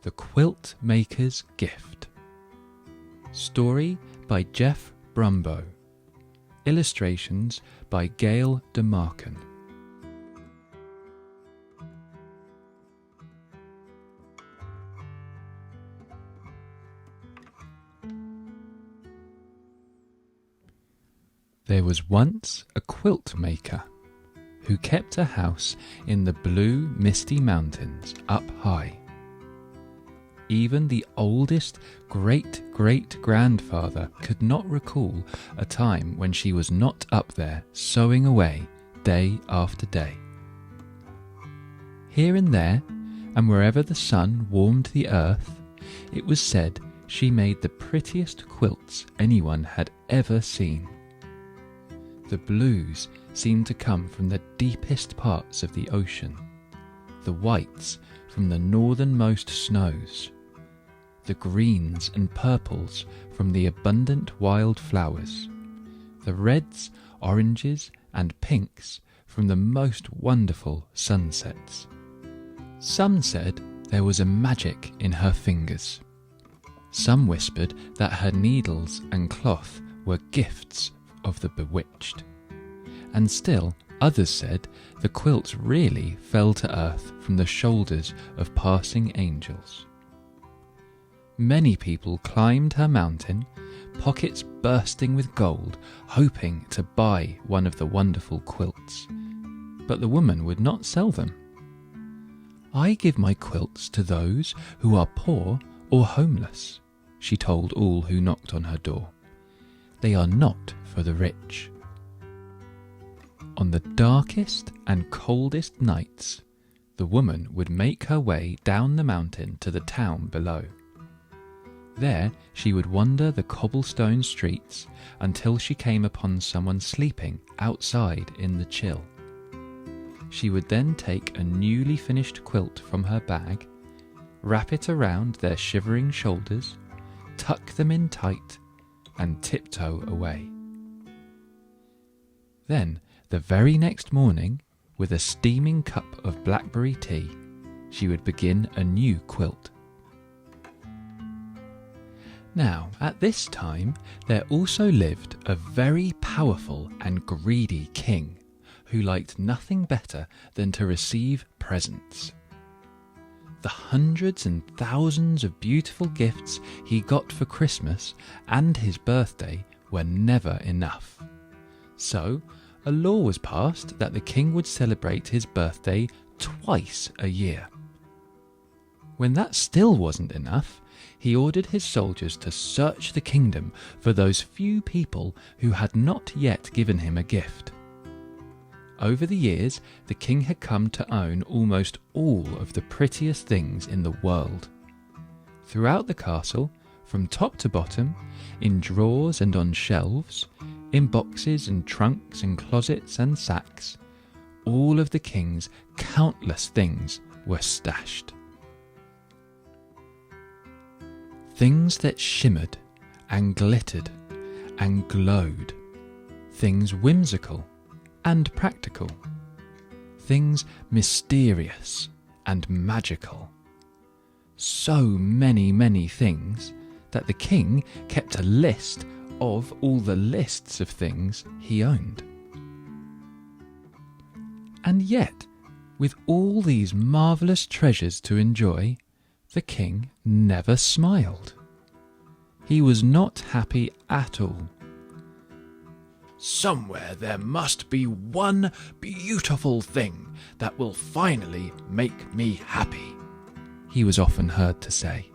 The Quiltmakers Gift. Story by Brumbeau. Illustrations by Gail de Marcken. There was once a quilt maker who kept a house in the blue misty mountains up high. Even the oldest great-great-grandfather could not recall a time when she was not up there sewing away day after day. Here and there, and wherever the sun warmed the earth, it was said she made the prettiest quilts anyone had ever seen. The blues seemed to come from the deepest parts of the ocean, the whites from the northernmost snows, the greens and purples from the abundant wild flowers, the reds, oranges and pinks from the most wonderful sunsets. Some said there was a magic in her fingers. Some whispered that her needles and cloth were gifts of the bewitched. And still others said the quilts really fell to earth from the shoulders of passing angels. Many people climbed her mountain, pockets bursting with gold, hoping to buy one of the wonderful quilts. But the woman would not sell them. "I give my quilts to those who are poor or homeless," she told all who knocked on her door. "They are not for the rich." On the darkest and coldest nights, the woman would make her way down the mountain to the town below. There she would wander the cobblestone streets until she came upon someone sleeping outside in the chill. She would then take a newly finished quilt from her bag, wrap it around their shivering shoulders, tuck them in tight, and tiptoe away. Then, the very next morning, with a steaming cup of blackberry tea, she would begin a new quilt. Now, at this time, there also lived a very powerful and greedy king who liked nothing better than to receive presents. The hundreds and thousands of beautiful gifts he got for Christmas and his birthday were never enough. So, a law was passed that the king would celebrate his birthday twice a year. When that still wasn't enough, he ordered his soldiers to search the kingdom for those few people who had not yet given him a gift. Over the years, the king had come to own almost all of the prettiest things in the world. Throughout the castle, from top to bottom, in drawers and on shelves, in boxes and trunks and closets and sacks, all of the king's countless things were stashed. Things that shimmered and glittered and glowed, things whimsical and practical, things mysterious and magical. So many things that the king kept a list of all the lists of things he owned. And yet, with all these marvellous treasures to enjoy, the king never smiled. He was not happy at all. "Somewhere there must be one beautiful thing that will finally make me happy," he was often heard to say,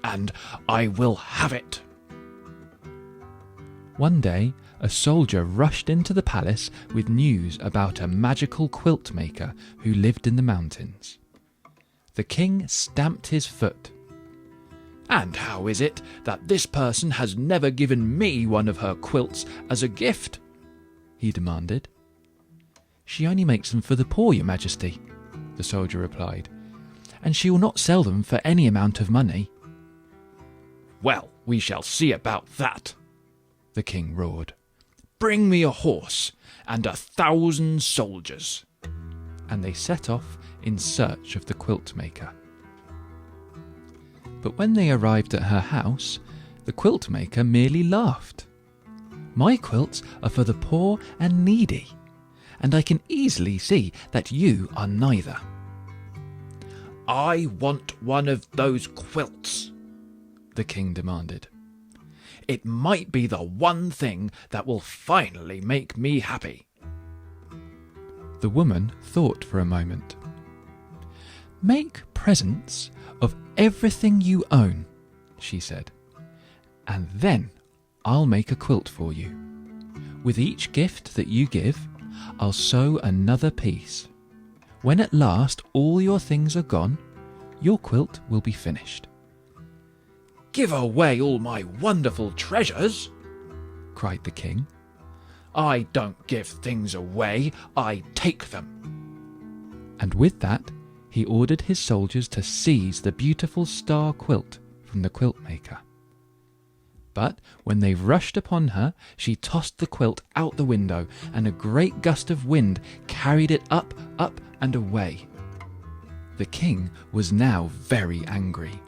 "and I will have it." One day, a soldier rushed into the palace with news about a magical quilt maker who lived in the mountains. The king stamped his foot. "And how is it that this person has never given me one of her quilts as a gift?" he demanded. "She only makes them for the poor, Your Majesty," the soldier replied, "and she will not sell them for any amount of money." "Well, we shall see about that," the king roared. "Bring me a horse and 1,000 soldiers." And they set off in search of the quilt maker. But when they arrived at her house, the quilt maker merely laughed. "My quilts are for the poor and needy, and I can easily see that you are neither." "I want one of those quilts," the king demanded. "It might be the one thing that will finally make me happy." The woman thought for a moment. "Make presents of everything you own," she said, "and then I'll make a quilt for you. With each gift that you give, I'll sew another piece. When at last all your things are gone, your quilt will be finished." "Give away all my wonderful treasures?" cried the king. "I don't give things away, I take them." And with that, he ordered his soldiers to seize the beautiful star quilt from the quilt maker. But when they rushed upon her, she tossed the quilt out the window, and a great gust of wind carried it up, up, and away. The king was now very angry.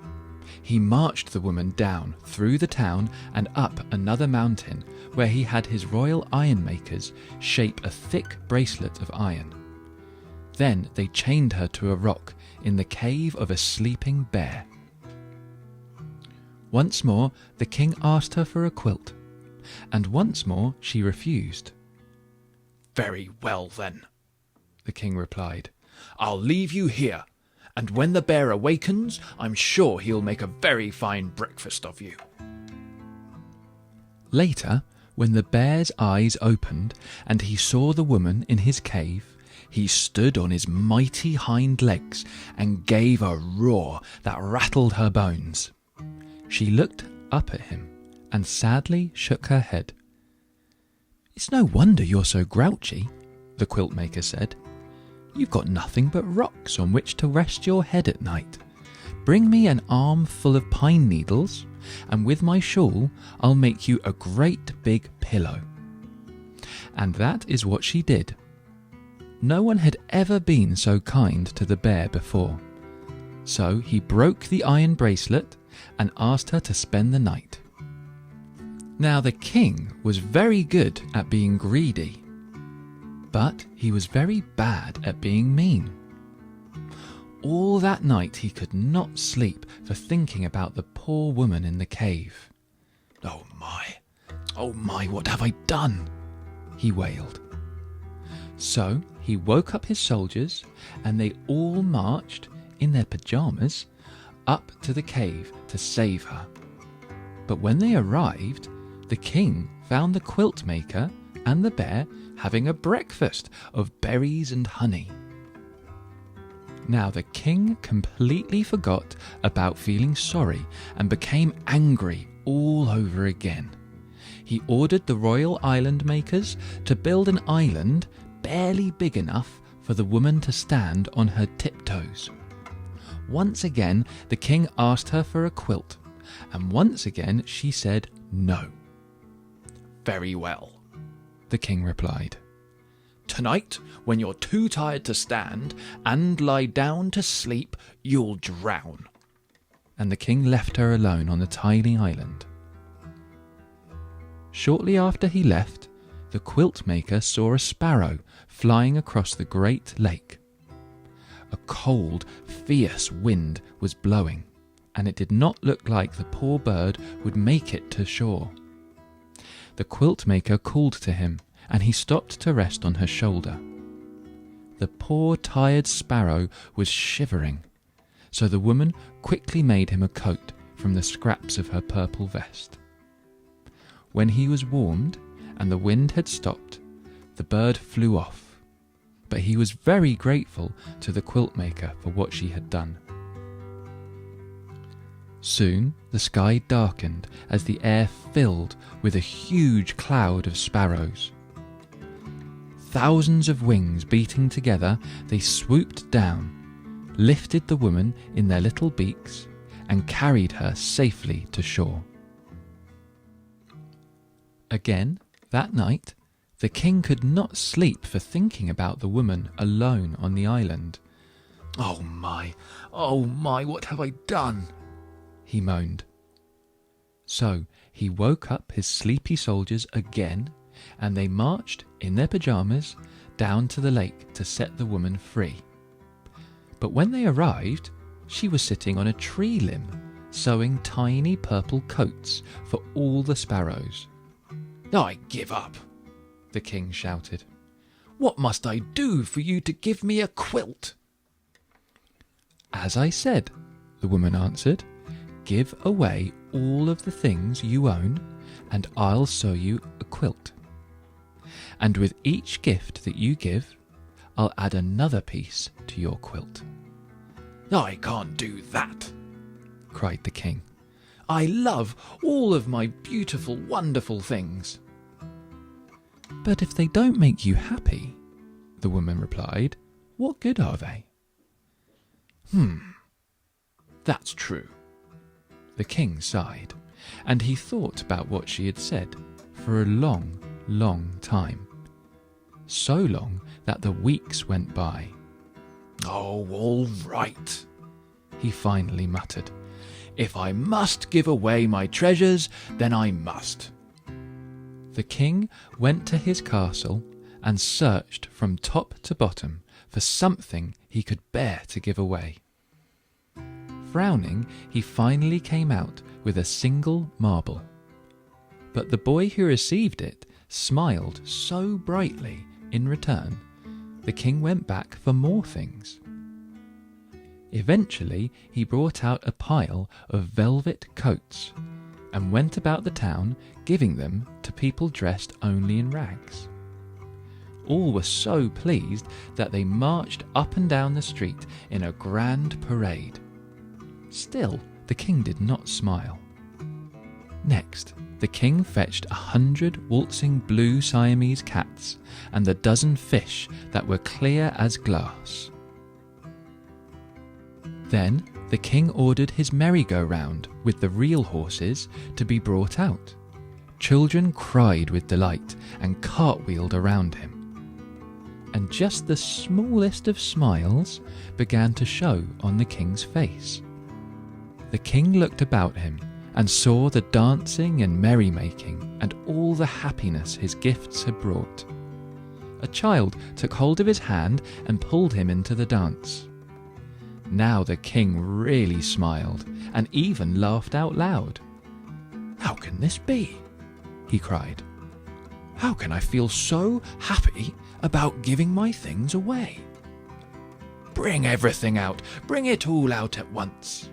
He marched the woman down through the town and up another mountain, where he had his royal ironmakers shape a thick bracelet of iron. Then they chained her to a rock in the cave of a sleeping bear. Once more the king asked her for a quilt, and once more she refused. "Very well then," the king replied. "I'll leave you here, and when the bear awakens, I'm sure he'll make a very fine breakfast of you." Later, when the bear's eyes opened and he saw the woman in his cave, he stood on his mighty hind legs and gave a roar that rattled her bones. She looked up at him and sadly shook her head. "It's no wonder you're so grouchy," the quilt maker said. "You've got nothing but rocks on which to rest your head at night. Bring me an arm full of pine needles, and with my shawl I'll make you a great big pillow." And that is what she did. No one had ever been so kind to the bear before. So he broke the iron bracelet and asked her to spend the night. Now the king was very good at being greedy, but he was very bad at being mean. All that night he could not sleep for thinking about the poor woman in the cave. Oh my, what have I done?" he wailed. So he woke up his soldiers, and they all marched, in their pyjamas, up to the cave to save her. But when they arrived, the king found the quilt maker and the bear having a breakfast of berries and honey. Now the king completely forgot about feeling sorry and became angry all over again. He ordered the royal island makers to build an island barely big enough for the woman to stand on her tiptoes. Once again the king asked her for a quilt, and once again she said no. "Very well," the king replied. "Tonight, when you're too tired to stand and lie down to sleep, you'll drown." And the king left her alone on the tiny island. Shortly after he left, the quilt maker saw a sparrow flying across the great lake. A cold, fierce wind was blowing, and it did not look like the poor bird would make it to shore. The quilt maker called to him, and he stopped to rest on her shoulder. The poor tired sparrow was shivering, so the woman quickly made him a coat from the scraps of her purple vest. When he was warmed and the wind had stopped, the bird flew off, but he was very grateful to the quilt maker for what she had done. Soon the sky darkened as the air filled with a huge cloud of sparrows. Thousands of wings beating together, they swooped down, lifted the woman in their little beaks, and carried her safely to shore. Again, that night, the king could not sleep for thinking about the woman alone on the island. Oh my, what have I done?" he moaned. So he woke up his sleepy soldiers again, and they marched in their pyjamas down to the lake to set the woman free. But when they arrived, she was sitting on a tree limb, sewing tiny purple coats for all the sparrows. "I give up," the king shouted. "What must I do for you to give me a quilt?" "As I said," the woman answered, "give away all of the things you own, and I'll sew you a quilt. And with each gift that you give, I'll add another piece to your quilt." "I can't do that," cried the king. "I love all of my beautiful, wonderful things." "But if they don't make you happy," the woman replied, "what good are they?" That's true." The king sighed, and he thought about what she had said for a long, long time. So long that the weeks went by. "Oh, all right," he finally muttered. "If I must give away my treasures, then I must." The king went to his castle and searched from top to bottom for something he could bear to give away. Frowning, he finally came out with a single marble. But the boy who received it smiled so brightly in return, the king went back for more things. Eventually, he brought out a pile of velvet coats and went about the town giving them to people dressed only in rags. All were so pleased that they marched up and down the street in a grand parade. Still, the king did not smile. Next, the king fetched 100 waltzing blue Siamese cats and a dozen fish that were clear as glass. Then the king ordered his merry-go-round with the real horses to be brought out. Children cried with delight and cartwheeled around him. And just the smallest of smiles began to show on the king's face. The king looked about him and saw the dancing and merrymaking and all the happiness his gifts had brought. A child took hold of his hand and pulled him into the dance. Now the king really smiled and even laughed out loud. "How can this be?" he cried. "How can I feel so happy about giving my things away? Bring everything out. Bring it all out at once."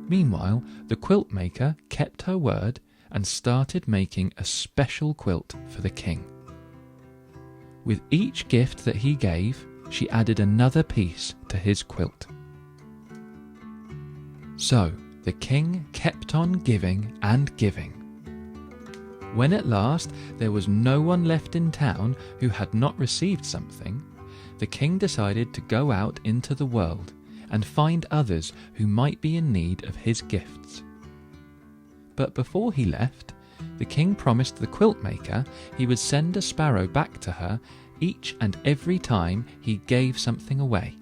Meanwhile, the quilt maker kept her word and started making a special quilt for the king. With each gift that he gave, she added another piece to his quilt. So the king kept on giving and giving. When at last there was no one left in town who had not received something, the king decided to go out into the world and find others who might be in need of his gifts. But before he left, the king promised the quilt maker he would send a sparrow back to her each and every time he gave something away.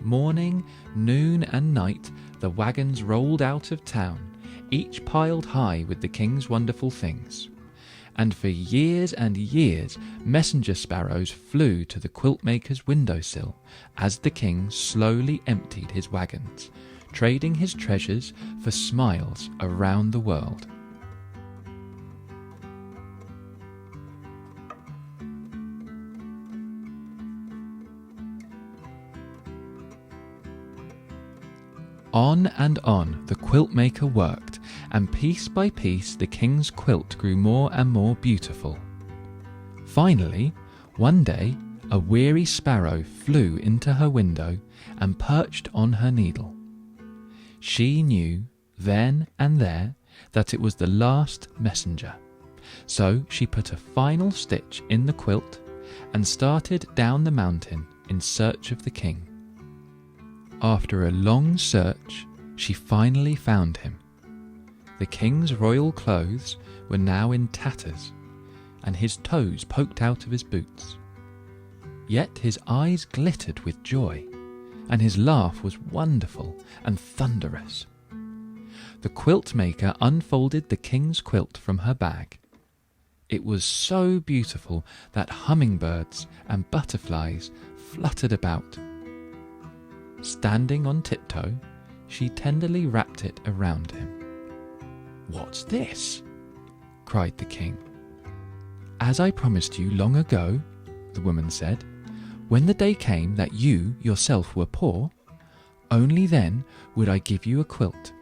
Morning, noon, and night the wagons rolled out of town, each piled high with the king's wonderful things. And for years and years, messenger sparrows flew to the quiltmaker's windowsill as the king slowly emptied his wagons, trading his treasures for smiles around the world. On and on the quiltmaker worked, and piece by piece the king's quilt grew more and more beautiful. Finally, one day, a weary sparrow flew into her window and perched on her needle. She knew, then and there, that it was the last messenger, so she put a final stitch in the quilt and started down the mountain in search of the king. After a long search, she finally found him. The king's royal clothes were now in tatters, and his toes poked out of his boots. Yet his eyes glittered with joy, and his laugh was wonderful and thunderous. The quilt maker unfolded the king's quilt from her bag. It was so beautiful that hummingbirds and butterflies fluttered about. Standing on tiptoe, she tenderly wrapped it around him. "What's this?" cried the king. "As I promised you long ago," the woman said, "when the day came that you yourself were poor, only then would I give you a quilt."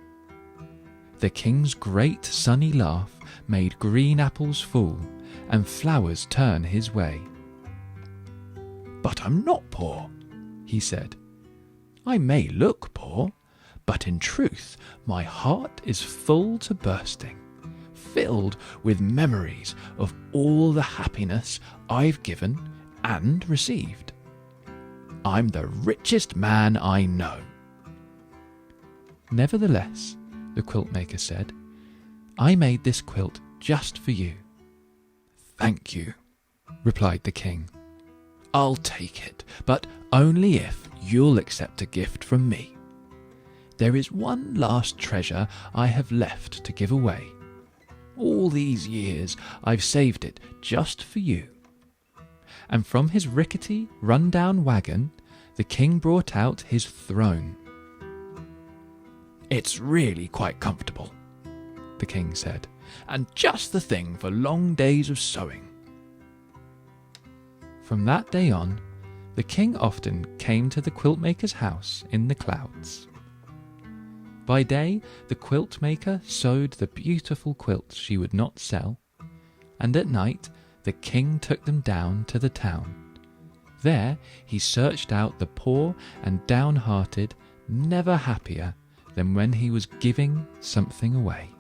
The king's great sunny laugh made green apples fall and flowers turn his way. "But I'm not poor," he said. "I may look poor, but in truth my heart is full to bursting, filled with memories of all the happiness I've given and received. I'm the richest man I know." "Nevertheless," the quiltmaker said, "I made this quilt just for you." "Thank you," replied the king. "I'll take it, but only if you'll accept a gift from me. There is one last treasure I have left to give away. All these years I've saved it just for you." And from his rickety, run-down wagon, the king brought out his throne. "It's really quite comfortable," the king said, "and just the thing for long days of sewing." From that day on, the king often came to the quiltmaker's house in the clouds. By day, the quiltmaker sewed the beautiful quilts she would not sell, and at night the king took them down to the town. There he searched out the poor and downhearted, never happier than when he was giving something away.